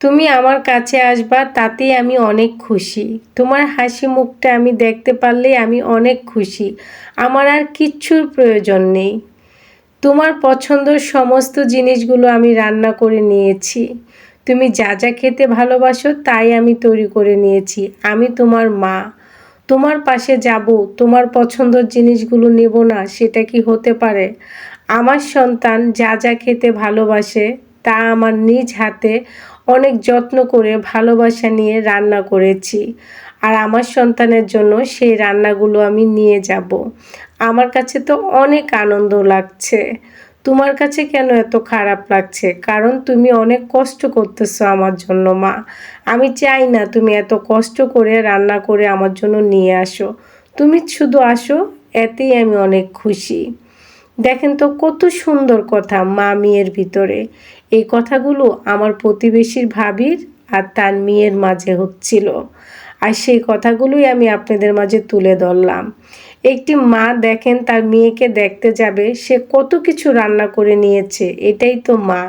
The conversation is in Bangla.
তুমি আমার কাছে আসবা তাতেই আমি অনেক খুশি। তোমার হাসি মুখটা আমি দেখতে পারলেই আমি অনেক খুশি। আমার আর কিচ্ছুর প্রয়োজন নেই। তোমার পছন্দের সমস্ত জিনিসগুলো আমি রান্না করে নিয়েছি। তুমি যা যা খেতে ভালোবাসো তাই আমি তৈরি করে নিয়েছি। আমি তোমার মা। তোমার পাশে যাব, তোমার পছন্দের জিনিসগুলো নেব না, সেটা কি হতে পারে? আমার সন্তান যা যা খেতে ভালোবাসে তা আমার নিজ হাতে অনেক যত্ন করে ভালোবাসা নিয়ে রান্না করেছি। আর আমার সন্তানের জন্য সেই রান্নাগুলো আমি নিয়ে যাব। আমার কাছে তো অনেক আনন্দ লাগছে। তোমার কাছে কেন এত খারাপ লাগছে? কারণ তুমি অনেক কষ্ট করতেছো আমার জন্য মা। আমি চাই না তুমি এত কষ্ট করে রান্না করে আমার জন্য নিয়ে আসো। তুমি শুধু আসো, এতেই আমি অনেক খুশি। দেখেন তো কত সুন্দর কথা মা মেয়ের ভিতরে। এই কথাগুলো আমার প্রতিবেশীর ভাবির আর তার মেয়ের মাঝে হচ্ছিল। আর সেই কথাগুলোই আমি আপনাদের মাঝে তুলে ধরলাম। একটি মা দেখেন তার মেয়েকে দেখতে যাবে, সে কত কিছু রান্না করে নিয়েছে। এটাই তো মা।